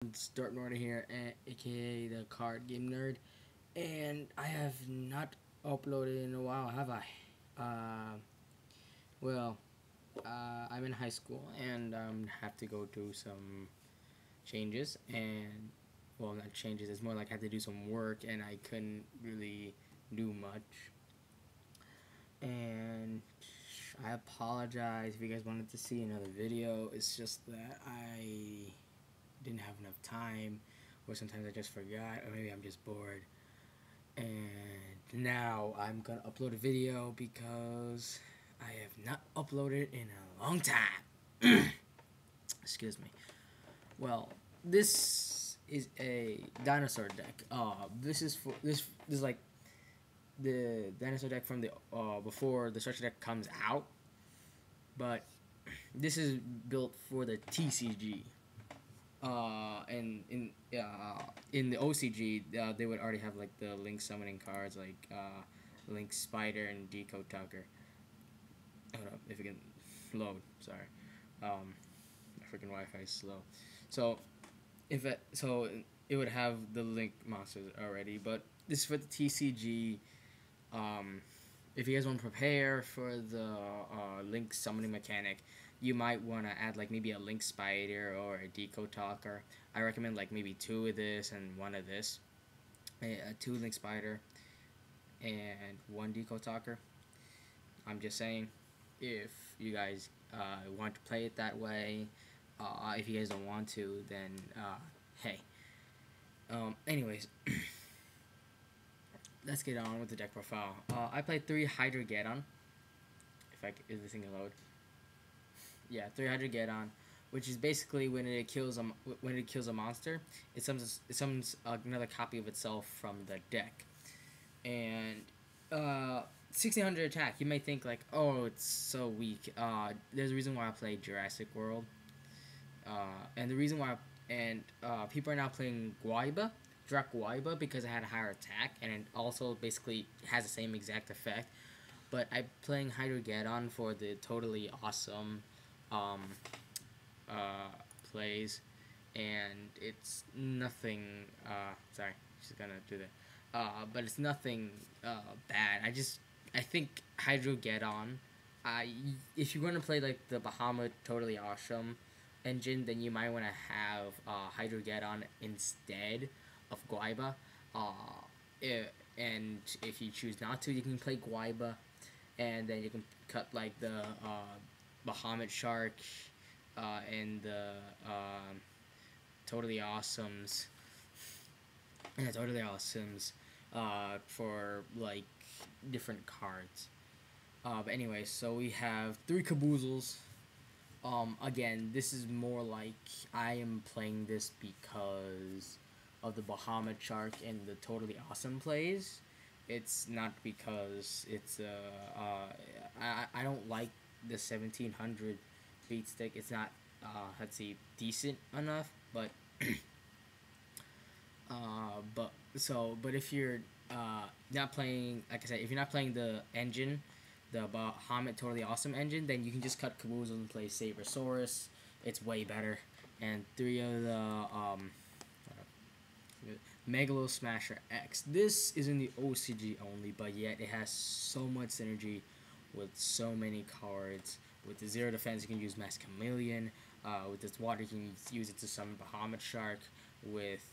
It's Dark Norton here, aka the Card Game Nerd, and I have not uploaded in a while, have I? Well, I'm in high school and have to go through some changes, and well, not changes. It's more like I have to do some work, and I couldn't really do much. And I apologize if you guys wanted to see another video. It's just that I didn't have enough time, or sometimes I just forgot, or maybe I'm just bored. And now I'm gonna upload a video because I have not uploaded in a long time. Excuse me. Well, this is a dinosaur deck. This is like the dinosaur deck from the before the structure deck comes out, but this is built for the TCG. And in the OCG, they would already have like the Link summoning cards, like Link Spider and Deco Tucker. Hold up, if it can load. Sorry, my freaking Wi-Fi is slow. So it would have the Link monsters already, but this is for the TCG. If you guys want to prepare for the Link summoning mechanic, you might want to add like maybe a Link Spider or a Deco Talker. I recommend like maybe 2 of this and 1 of this. 2 Link Spider and 1 Deco Talker. I'm just saying, if you guys want to play it that way, if you guys don't want to, then hey. Anyways, let's get on with the deck profile. I played 3 Hydrogeddon. If this thing can load. Yeah, 3 Hydrogeddon, which is basically when it kills a monster, it summons another copy of itself from the deck, and 1600 attack. You may think like, oh, it's so weak. There's a reason why I played Jurassic World, and the reason why people are now playing Drac Guaiba, because it had a higher attack, and it also basically has the same exact effect. But I'm playing Hydrogeddon for the totally awesome plays, and it's nothing. Sorry, she's gonna do that. But it's nothing bad. I think Hydrogeddon. If you're gonna play like the Bahamut Totally Awesome engine, then you might want to have Hydrogeddon instead of Guaiba. And if you choose not to, you can play Guaiba, and then you can cut like the Bahamut Shark and the Totally Awesomes. Yeah, Totally Awesomes for like different cards. But anyway, so we have 3 Caboozles. Again, this is more like I am playing this because of the Bahamut Shark and the Totally Awesome plays. It's not because it's I don't like the 1700 beat stick. It's not let's see, decent enough, but but if you're not playing, like I said, if you're not playing the engine, the Bahamut Totally Awesome engine, then you can just cut Caboozle and play Sabersaurus. It's way better. And 3 of the Megalo Smasher X. This is in the OCG only, but yet it has so much synergy with so many cards. With the 0 defense, you can use Mass Chameleon. With its water, you can use it to summon Bahamut Shark. With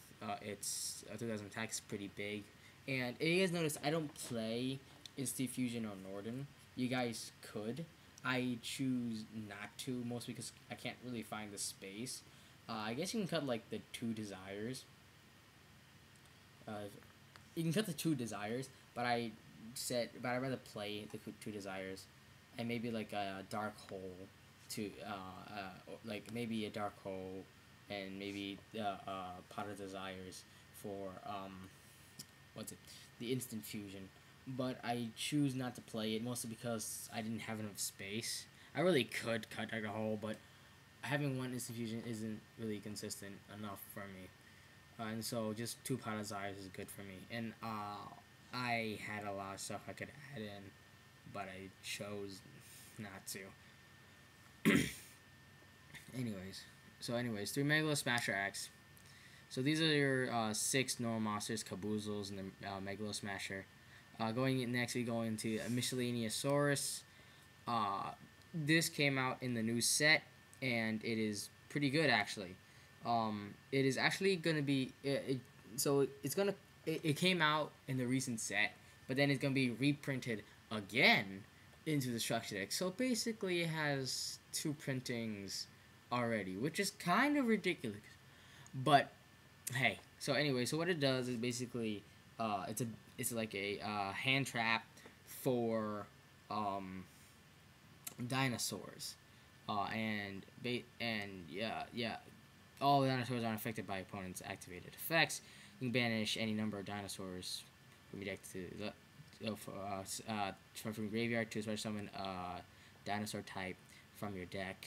its 2000 attack, is pretty big. And if you guys notice, I don't play Instant Fusion or Norton. You guys could. I choose not to, mostly because I can't really find the space. I guess you can cut like the 2 Desires. You can cut the 2 Desires, but I'd rather play the 2 Desires, and maybe like a Dark Hole to like maybe a Dark Hole, and maybe Pot of Desires for the Instant Fusion. But I choose not to play it, mostly because I didn't have enough space. I really could cut Dark Hole, but having 1 Instant Fusion isn't really consistent enough for me. And so just 2 Pot of Desires is good for me. And I had a lot of stuff I could add in, but I chose not to. Anyways, 3 Megalo Smasher X. So these are your 6 normal monsters, Caboozles and the Megalo Smasher. Going in next, we go into a Miscellaneousaurus. This came out in the new set, and it is pretty good actually. It is actually gonna be it came out in the recent set, but then it's gonna be reprinted again into the structure deck. So basically, it has 2 printings already, which is kind of ridiculous. But hey, so anyway, so what it does is basically it's like a hand trap for dinosaurs, and all the dinosaurs are unaffected by opponents' activated effects. You can banish any number of dinosaurs from your deck from your graveyard to special summon a dinosaur type from your deck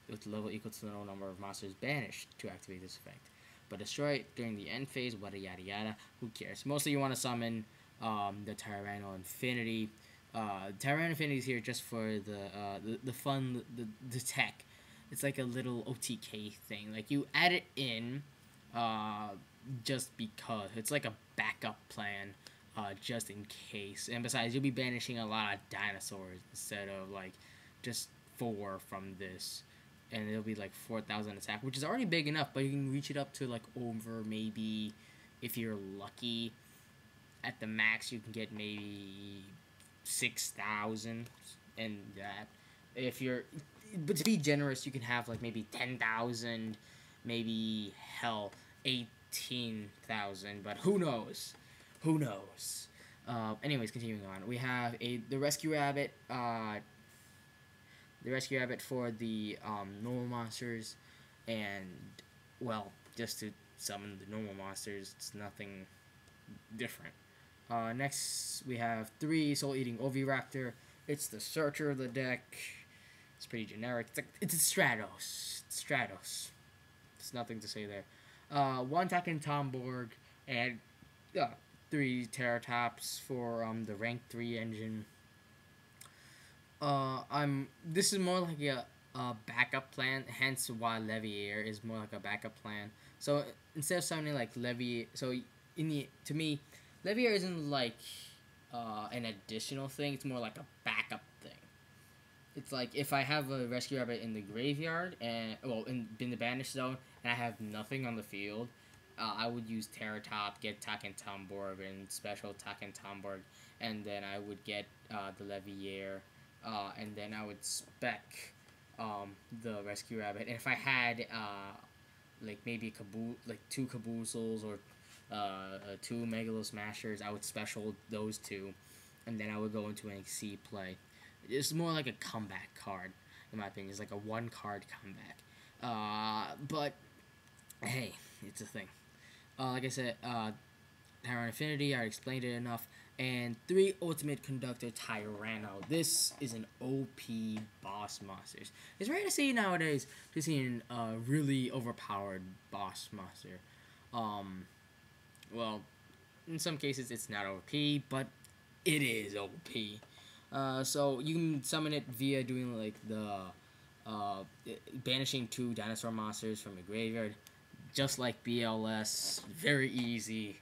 with level equal to the total number of monsters banished to activate this effect. But destroy it during the end phase, yada yada. Who cares? Mostly you want to summon the Tyranno Infinity. Tyranno Infinity is here just for the fun, the tech. It's like a little OTK thing. Like you add it in just because. It's like a backup plan just in case. And besides, you'll be banishing a lot of dinosaurs instead of like just 4 from this. And it'll be like 4,000 attack, which is already big enough, but you can reach it up to like over maybe, if you're lucky, at the max you can get maybe 6,000, and that. But to be generous, you can have like maybe 10,000, maybe hell 18,000, but who knows? Who knows? Anyways, continuing on, we have the Rescue Rabbit. The Rescue Rabbit for the normal monsters, and well, just to summon the normal monsters. It's nothing different. Next, we have 3 Soul Eating Oviraptor. It's the Searcher of the deck. It's pretty generic. It's a Stratos. Stratos. There's nothing to say there. 1 Takken Tomborg and 3 Terratops for the rank 3 engine. This is more like a backup plan, hence why Leviair is more like a backup plan. So instead of summoning like to me, Leviair isn't like an additional thing. It's more like a backup thing. It's like if I have a Rescue Rabbit in the graveyard and in the banish zone, and I have nothing on the field, I would use Terratop, get Takken Tomborg and special Takken Tomborg, and then I would get the Leviair. And then I would spec the Rescue Rabbit. And if I had like maybe 2 Caboozles or 2 Megalo Smashers, I would special those 2, and then I would go into an XC play. It's more like a comeback card, in my opinion. It's like a 1-card comeback. But hey, it's a thing. Like I said, Tyranno Infinity, I explained it enough. And 3 Ultimate Conductor Tyranno. This is an OP boss monster. It's rare to see nowadays to see a really overpowered boss monster. Well, in some cases it's not OP, but it is OP. So you can summon it via doing like the banishing 2 dinosaur monsters from the graveyard, just like BLS. Very easy.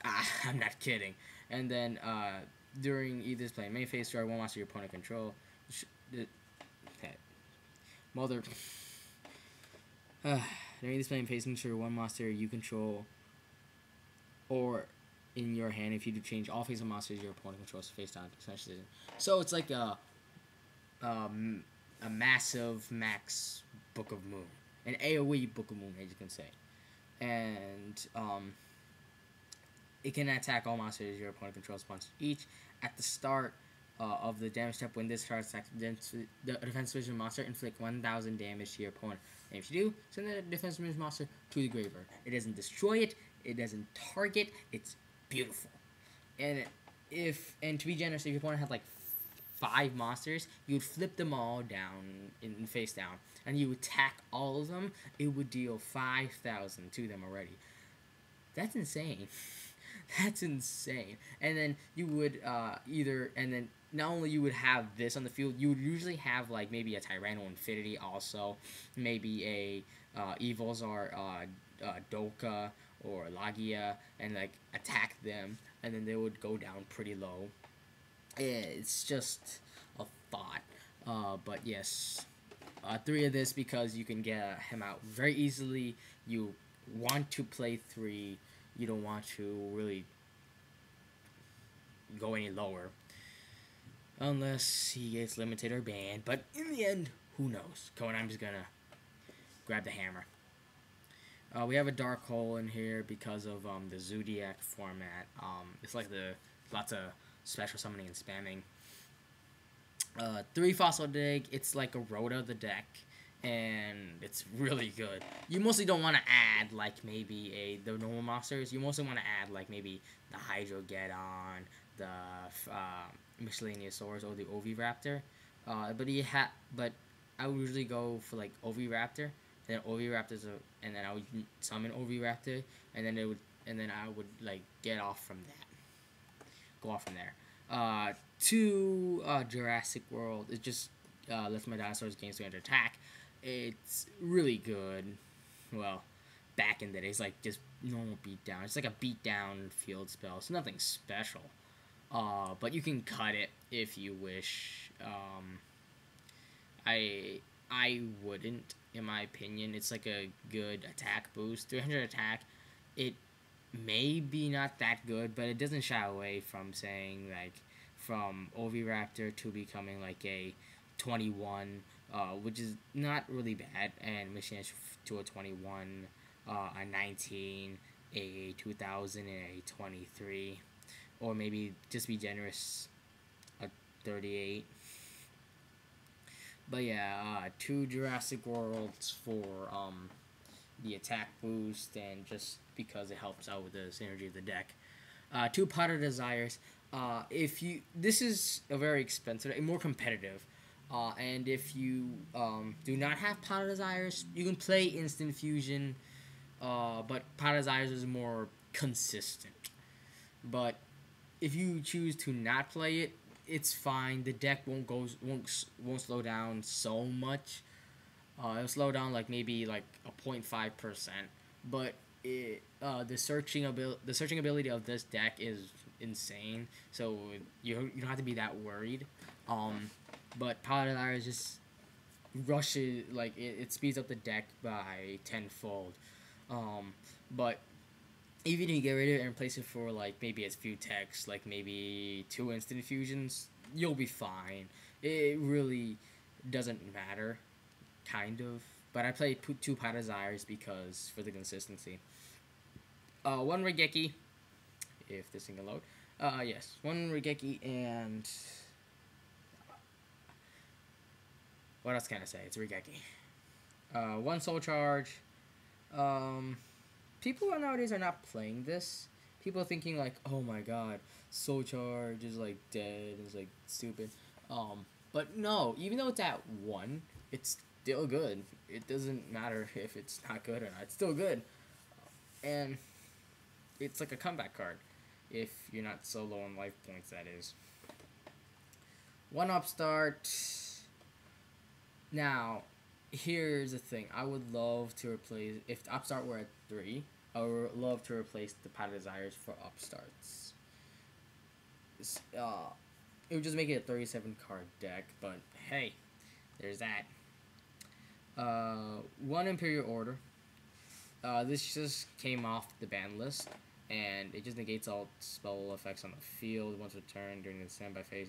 I'm not kidding. And then during either play main phase, destroy 1 monster your opponent control. Mother. During this play phase, destroy 1 monster you control, or in your hand. If you do change all face of monsters your opponent controls face down. So it's like a massive max Book of Moon, an AOE Book of Moon, as you can say, and it can attack all monsters your opponent controls once each. At the start of the damage step, when this card attacks the defense vision monster, inflict 1,000 damage to your opponent. And if you do, send the defense vision monster to the graveyard. It doesn't destroy it. It doesn't target. It's beautiful. And to be generous, if your opponent had like 5 monsters, you would flip them all down in face down, and you attack all of them. It would deal 5,000 to them already. That's insane. That's insane. And then you would not only you would have this on the field, you would usually have like maybe a Tyranno Infinity also, maybe a Evilzar Doka or Lagia and like attack them, and then they would go down pretty low. It's just a thought. But yes, three of this because you can get him out very easily. You want to play three. You don't want to really go any lower unless he gets limited or banned. But in the end, who knows? I'm just gonna grab the hammer. We have a dark hole in here because of the Zodiac format. It's like the lots of special summoning and spamming. 3 Fossil Dig, it's like a Rhoda the deck, and it's really good. You mostly don't want to add like maybe the normal monsters. You mostly want to add like maybe the Hydrogeddon, the Miscellaneous Swords, or the Oviraptor. But I would usually go for like Oviraptor, and then and then I would summon Oviraptor, and then I would like get off from that. Go off from there. 2 Jurassic World. It just lets my dinosaurs gain 300 attack. It's really good. Well, back in the days, like just normal beatdown. It's like a beatdown field spell. So nothing special. But you can cut it if you wish. I wouldn't, in my opinion. It's like a good attack boost. 300 attack. It may be not that good, but it doesn't shy away from saying like from Oviraptor to becoming like a 21, which is not really bad, and Miscellaneous to a 21, a 19, a 2000, and a 23, or maybe just be generous, a 38. But yeah, 2 Jurassic Worlds for the attack boost, and just because it helps out with the synergy of the deck. 2 Pot of Desires. This is a very expensive, more competitive. And if you do not have Pot of Desires, you can play Instant Fusion. But Pot of Desires is more consistent. But if you choose to not play it, it's fine. The deck won't slow down so much. It'll slow down like maybe like a 0.5%, but the searching ability of this deck is insane. So you don't have to be that worried. But Paladar just rushes, like it speeds up the deck by tenfold. But even if you get rid of it and replace it for like maybe as few techs, like maybe 2 instant fusions, you'll be fine. It really doesn't matter, kind of. But I play 2 Pot Desires because for the consistency. 1 Regeki, if this thing can load. Yes, 1 Regeki, and what else can I say? It's Regeki. 1 Soul Charge. People nowadays are not playing this. People are thinking like, oh my god, Soul Charge is like dead, it's like stupid. But no, even though it's at 1, it's still good. It doesn't matter if it's not good or not. It's still good. And it's like a comeback card. If you're not so low on life points, that is. 1 Upstart. Now, here's the thing. I would love to replace, if Upstart were at 3, I would love to replace the Pot of Desires for Upstarts. It would just make it a 37 card deck, but hey, there's that. 1 Imperial Order. This just came off the ban list, and it just negates all spell effects on the field. Once returned during the standby phase,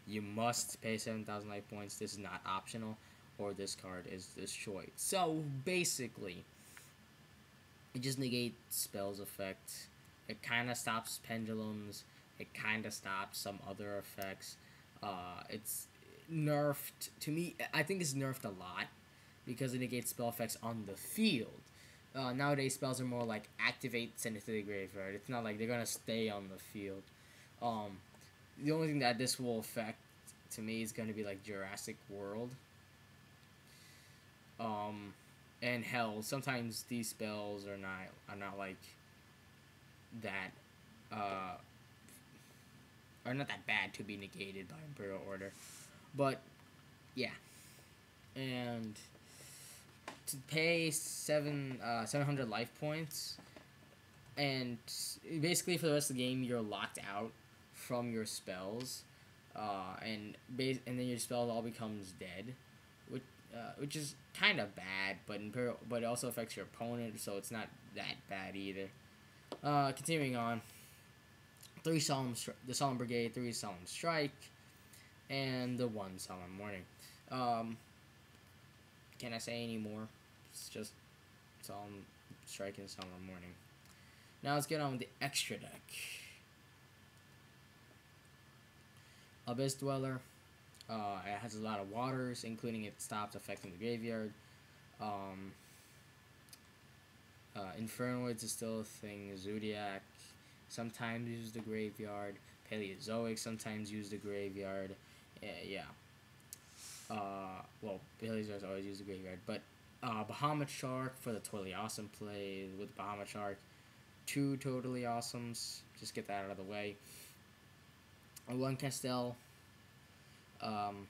you must pay 7,000 life points. This is not optional, or this card is destroyed. So basically, it just negates spells effect. It kind of stops pendulums. It kind of stops some other effects. It's nerfed, to me, I think it's nerfed a lot because it negates spell effects on the field. Nowadays, spells are more like activate, send it to the graveyard. It's not like they're going to stay on the field. The only thing that this will affect, to me, is going to be like Jurassic World. And hell, sometimes these spells are not like that, are not that bad to be negated by Imperial Order. But yeah, and to pay 700 life points, and basically for the rest of the game you're locked out from your spells, and then your spell all becomes dead, which is kind of bad, but it also affects your opponent, so it's not that bad either. Continuing on, the Solemn Brigade, 3 Solemn Strike, and the 1 Solemn Warning. Can I say any more? It's just Solemn Strike and Solemn Warning. Now let's get on with the extra deck. Abyss Dweller. It has a lot of waters, including it stops affecting the graveyard. Infernoids is still a thing. Zodiac sometimes uses the graveyard. Paleozoic sometimes use the graveyard. Yeah. Well, Paleozoics always use the graveyard, but Bahamut Shark for the totally awesome play with Bahamut Shark. 2 totally awesomes. Just get that out of the way. 1 Castel. 1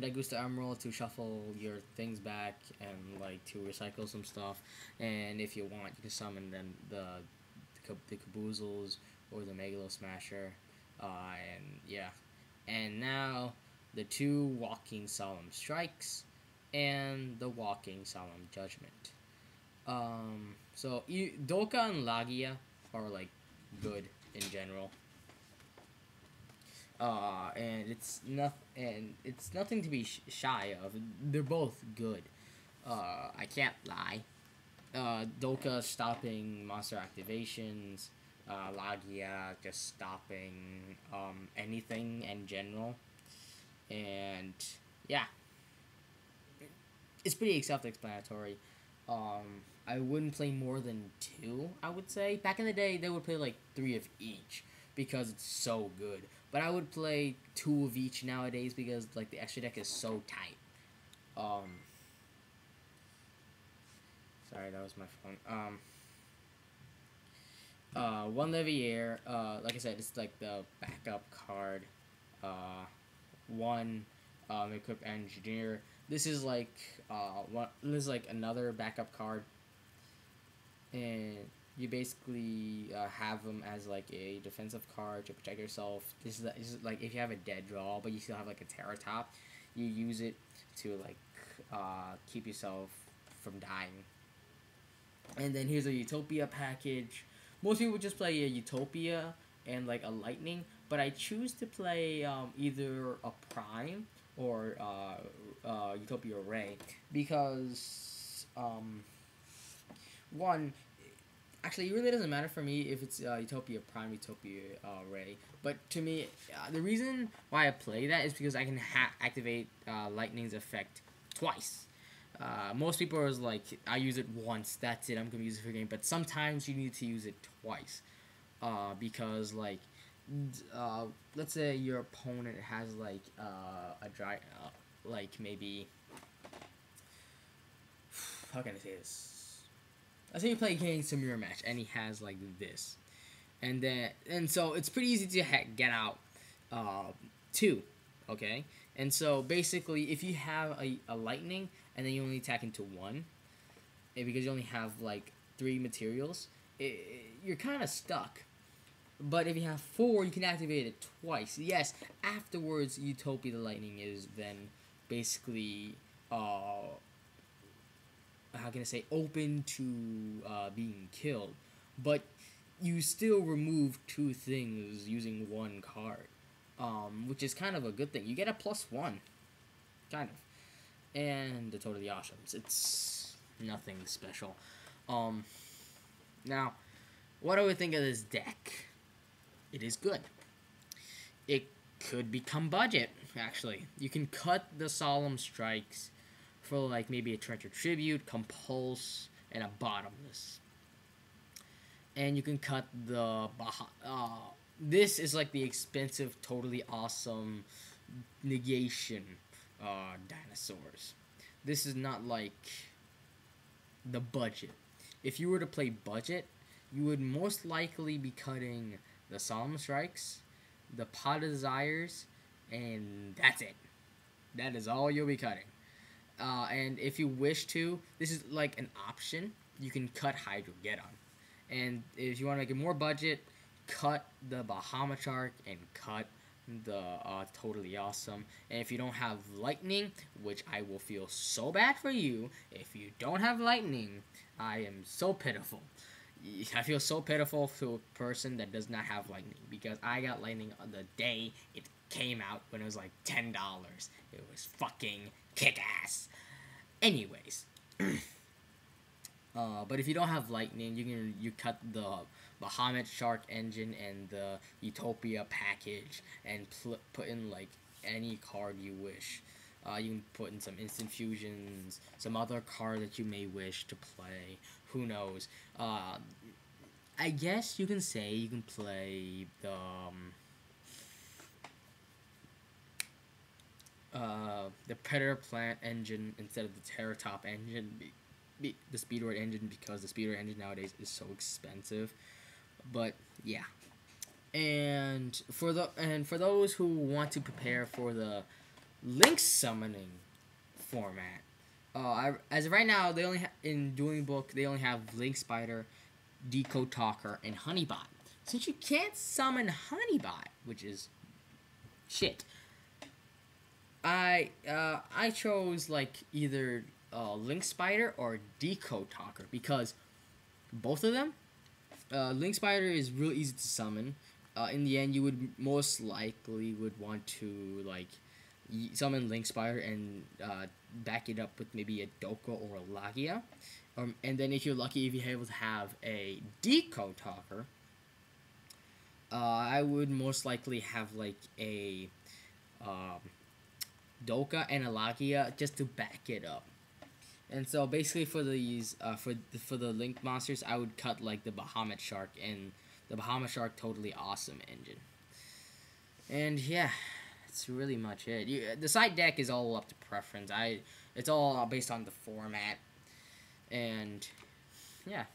Dagusta Emerald to shuffle your things back and like to recycle some stuff. And if you want, you can summon then the Caboozles or the Megalo Smasher. And yeah. And now the 2 Walking Solemn Strikes and the Walking Solemn Judgment. So Dolka and Lagia are like good in general. And it's nothing to be shy of. They're both good. I can't lie. Dolka stopping monster activations. Lagia just stopping anything in general. And yeah, it's pretty self-explanatory. I wouldn't play more than 2, I would say. Back in the day, they would play like 3 of each because it's so good. But I would play 2 of each nowadays because like the extra deck is so tight. Sorry, that was my phone. 1 Leviair, like I said, it's like the backup card. 1 Equip Engineer. This is like another backup card, and you basically have them as like a defensive card to protect yourself. This is like if you have a dead draw, but you still have like a Terra top, you use it to like keep yourself from dying. And then here's a Utopia package. Most people just play a Utopia and like a Lightning, but I choose to play either a Prime or Utopia Ray because one, actually it really doesn't matter for me if it's Utopia Prime, Utopia Ray, but to me the reason why I play that is because I can activate Lightning's effect twice. Most people are like, I use it once, that's it, I'm gonna use it for a game, but sometimes you need to use it twice, because like let's say your opponent has like a dry like maybe, how can I say this, let's say you play against a mirror match and he has like this, and so it's pretty easy to get out 2, okay? And so basically if you have a Lightning and then you only attack into 1, and because you only have like 3 materials, you're kind of stuck. But if you have 4, you can activate it twice. Yes, afterwards Utopia the Lightning is then basically how can I say, open to being killed, but you still remove 2 things using 1 card, which is kind of a good thing. You get a +1, kind of. And the totally awesomes. It's nothing special. Now, what do we think of this deck? It is good. It could become budget, actually. You can cut the Solemn Strikes for like maybe a Treasure Tribute, Compulse, and a Bottomless. And you can cut the this is like the expensive, totally awesome negation dinosaurs. This is not like the budget. If you were to play budget, you would most likely be cutting the Solemn Strikes, the Pot of Desires, and that's it. That is all you'll be cutting. And if you wish to, this is like an option. You can cut Hydrogeddon. And if you want to make it more budget, cut the Bahama Shark and cut the Totally Awesome. And if you don't have Lightning, which I will feel so bad for you, if you don't have Lightning, I am so pitiful. I feel so pitiful to a person that does not have Lightning, because I got Lightning on the day it came out when it was like $10. It was fucking kick-ass. Anyways, but if you don't have Lightning, you cut the Bahamut Shark engine and the Utopia package and put in like any card you wish. You can put in some instant fusions, some other card that you may wish to play. Who knows? I guess you can say you can play the Predator Plant engine instead of the Terratop engine, the Speedroid engine, because the Speedroid engine nowadays is so expensive. But yeah, and for those who want to prepare for the link summoning format, as of right now, they only in Dueling Book they only have Link Spider, Decode Talker, and Honeybot. Since you can't summon Honeybot, which is shit, I chose like either Link Spider or Decode Talker, because both of them, Link Spider is real easy to summon. In the end, you would most likely would want to like summon Link Spider and back it up with maybe a Doka or a Lagia. And then if you're lucky, if you're able to have a Decode Talker, I would most likely have like a Doka and a Lagia just to back it up. And so basically for these for the Link monsters, I would cut like the Bahamut Shark and the Bahamut Shark Totally Awesome engine. And yeah, that's really much it. The side deck is all up to preference. It's all based on the format. And yeah.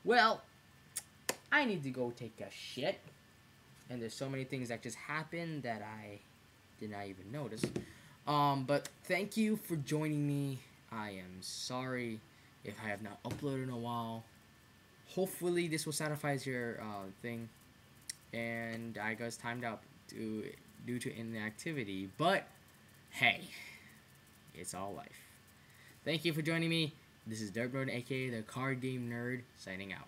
Well, I need to go take a shit. And there's so many things that just happened that I did not even notice. But thank you for joining me. I am sorry if I have not uploaded in a while. Hopefully this will satisfy your thing. And I got timed out due to inactivity. But hey, it's all life. Thank you for joining me. This is Dirtbird, aka the Card Game Nerd, signing out.